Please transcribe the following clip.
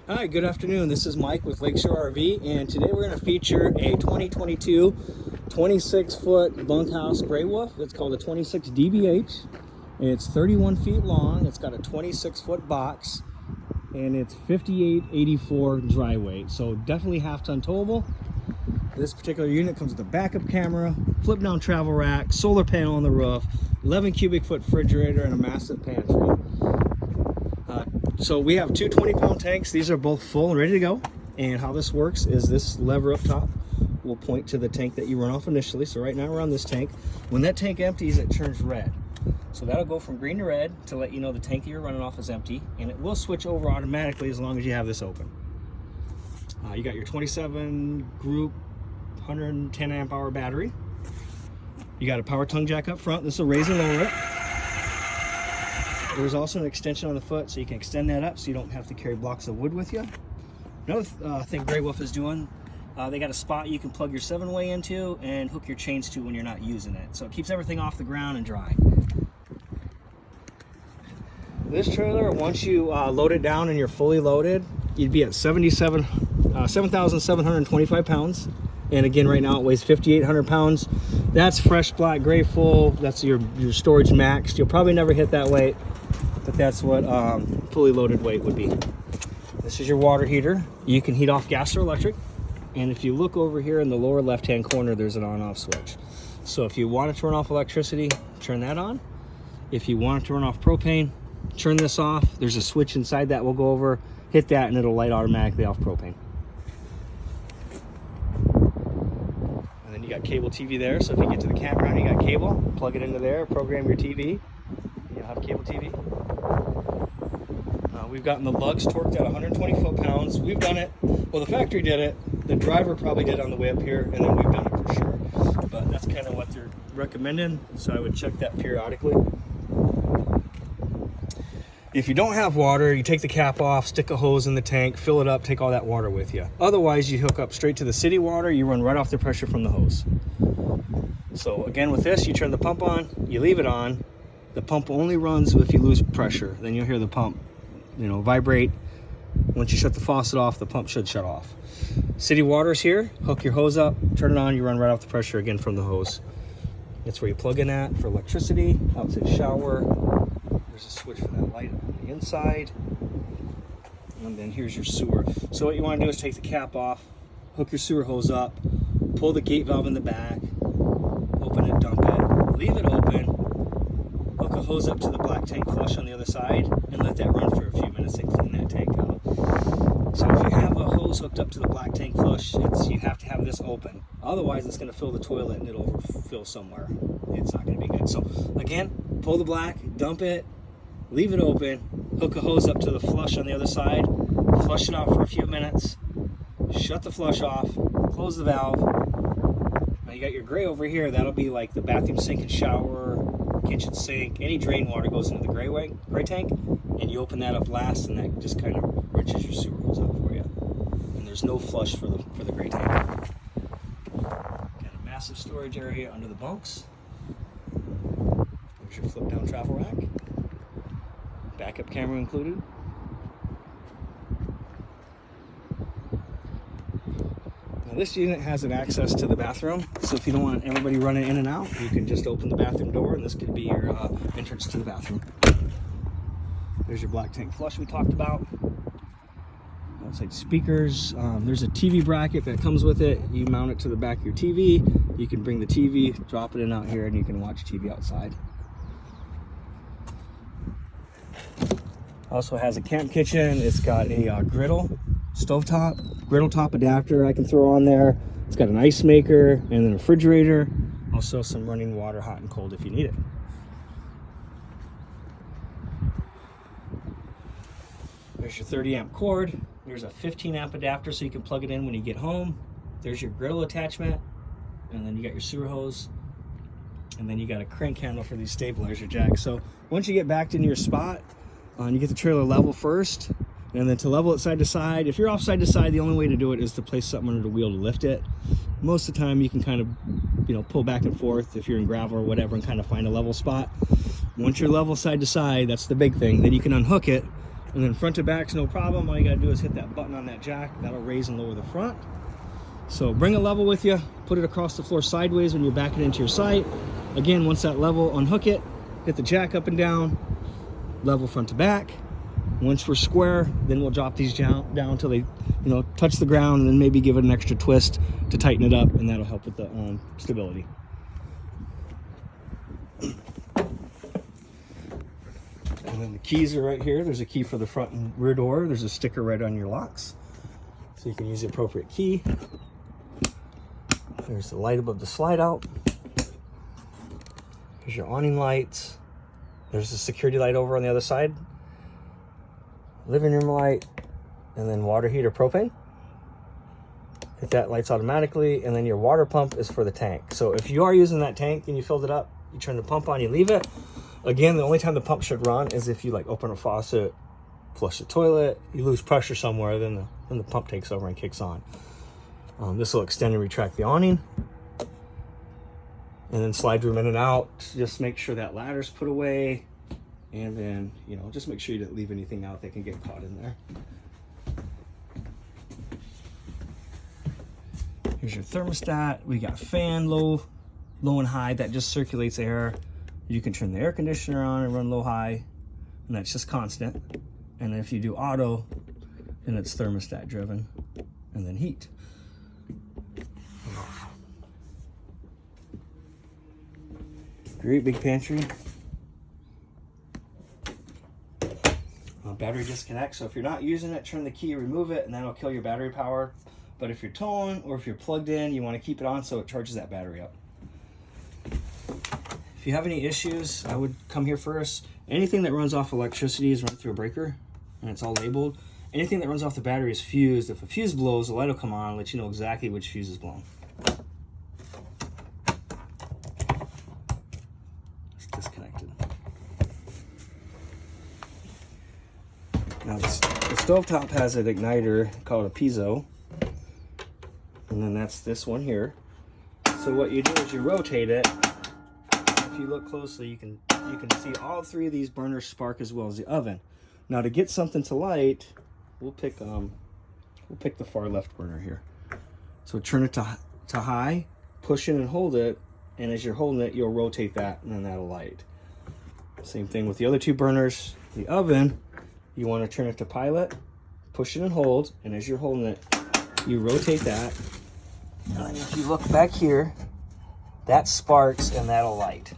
Hi, good afternoon. This is Mike with Lakeshore RV, and today we're going to feature a 2022 26-foot bunkhouse gray wolf. It's called a 26 DBH. It's 31 feet long. It's got a 26-foot box, and it's 5884 dry weight. So definitely half-ton towable. This particular unit comes with a backup camera, flip-down travel rack, solar panel on the roof, 11 cubic foot refrigerator, and a massive pantry. So we have two 20-pound tanks. These are both full and ready to go. And how this works is this lever up top will point to the tank that you run off initially. So right now we're on this tank. When that tank empties, it turns red. So that'll go from green to red to let you know the tank that you're running off is empty. And it will switch over automatically as long as you have this open. You got your 27 group 110 amp hour battery. You got a power tongue jack up front. This will raise and lower it. There's also an extension on the foot, so you can extend that up so you don't have to carry blocks of wood with you. Another thing Gray Wolf is doing, they got a spot you can plug your 7-way into and hook your chains to when you're not using it. So it keeps everything off the ground and dry. This trailer, once you load it down and you're fully loaded, you'd be at 7,725 pounds. And again, right now it weighs 5,800 pounds. That's fresh black gray full. That's your storage max. You'll probably never hit that weight, but that's what fully loaded weight would be. This is your water heater. You can heat off gas or electric. And if you look over here in the lower left-hand corner, there's an on-off switch. So if you want to turn off electricity, turn that on. If you want to turn off propane, turn this off. There's a switch inside that we'll go over. Hit that and it'll light automatically off propane. And then you got cable TV there. So if you get to the campground, you got cable. Plug it into there, program your TV. You'll have cable TV. We've gotten the lugs torqued at 120 foot-pounds. We've done it. Well, the factory did it. The driver probably did it on the way up here, and then we've done it for sure. But that's kind of what they're recommending, so I would check that periodically. If you don't have water, you take the cap off, stick a hose in the tank, fill it up, take all that water with you. Otherwise, you hook up straight to the city water. You run right off the pressure from the hose. So again, with this, you turn the pump on, you leave it on. The pump only runs if you lose pressure. Then you'll hear the pump, vibrate. Once you shut the faucet off, the pump should shut off. City water's here. Hook your hose up, turn it on, you run right off the pressure again from the hose. That's where you plug in at for electricity. Outside shower. There's a switch for that light on the inside. And then here's your sewer. So what you want to do is take the cap off, hook your sewer hose up, pull the gate valve in the back, open it, dump it, leave it open, hook a hose up to the black tank flush on the other side, and let that run for a few minutes and clean that tank out. So if you have a hose hooked up to the black tank flush, you have to have this open. Otherwise, it's going to fill the toilet and it'll overfill somewhere. It's not going to be good. So again, pull the black, dump it, leave it open, hook a hose up to the flush on the other side, flush it out for a few minutes, shut the flush off, close the valve. Now you got your gray over here. That'll be like the bathroom sink and shower, kitchen sink. Any drain water goes into the gray tank, and you open that up last, and that just kind of rinses your sewer hose out for you. And there's no flush for the gray tank. Got a massive storage area under the bunks. There's your flip down travel rack. Backup camera included. Now this unit has an access to the bathroom, so if you don't want everybody running in and out, you can just open the bathroom door, and this could be your entrance to the bathroom. There's your black tank flush we talked about. Outside speakers. There's a TV bracket that comes with it. You mount it to the back of your TV. You can bring the TV, drop it in out here, and you can watch TV outside. Also has a camp kitchen. It's got a griddle, griddle top adapter I can throw on there. It's got an ice maker and then a refrigerator. Also some running water, hot and cold if you need it. There's your 30 amp cord. There's a 15 amp adapter so you can plug it in when you get home. There's your griddle attachment. And then you got your sewer hose. And then you got a crank handle for these stabilizer jacks. So once you get backed into your spot, you get the trailer level first, and then to level it side to side. If you're off side to side, the only way to do it is to place something under the wheel to lift it. Most of the time you can kind of, pull back and forth if you're in gravel or whatever and kind of find a level spot. Once you're level side to side, that's the big thing. Then you can unhook it And then front to back's no problem. All you gotta do is hit that button on that jack. That'll raise and lower the front. So bring a level with you, put it across the floor sideways when you're backing into your sight. Again, once that level, unhook it, hit the jack up and down, level front to back. Once we're square, then we'll drop these down until they, touch the ground, and then maybe give it an extra twist to tighten it up, and that'll help with the stability. And then the keys are right here. There's a key for the front and rear door. There's a sticker right on your locks, so you can use the appropriate key. There's the light above the slide out. There's your awning lights. There's the security light over on the other side. Living room light, and then water heater propane. Hit that, lights automatically, and then your water pump is for the tank. So if you are using that tank and you filled it up, you turn the pump on, you leave it. Again, the only time the pump should run is if you like open a faucet, flush the toilet, you lose pressure somewhere, then the pump takes over and kicks on. This will extend and retract the awning. And then slide room in and out. Just make sure that ladder's put away. And then, just make sure you don't leave anything out that can get caught in there. Here's your thermostat. We got fan, low and high. That just circulates air. You can turn the air conditioner on and run low, high, and that's just constant. And then if you do auto, then it's thermostat driven, and then heat. Great big pantry. Battery disconnect, so if you're not using it, turn the key, remove it, and that'll kill your battery power. But if you're towing or if you're plugged in, you want to keep it on so it charges that battery up. If you have any issues, I would come here first. Anything that runs off electricity is run through a breaker, and it's all labeled. Anything that runs off the battery is fused. If a fuse blows, the light will come on and let you know exactly which fuse is blown. It's disconnected. Now the stovetop has an igniter called a piezo, and then that's this one here. So what you do is you rotate it. If you look closely, you can see all three of these burners spark as well as the oven. Now to get something to light, we'll pick the far left burner here. So turn it to high, push it and hold it, and as you're holding it, you'll rotate that, and then that'll light. Same thing with the other two burners. The oven, you want to turn it to pilot, push it and hold, and as you're holding it, you rotate that. And if you look back here, that sparks and that'll light.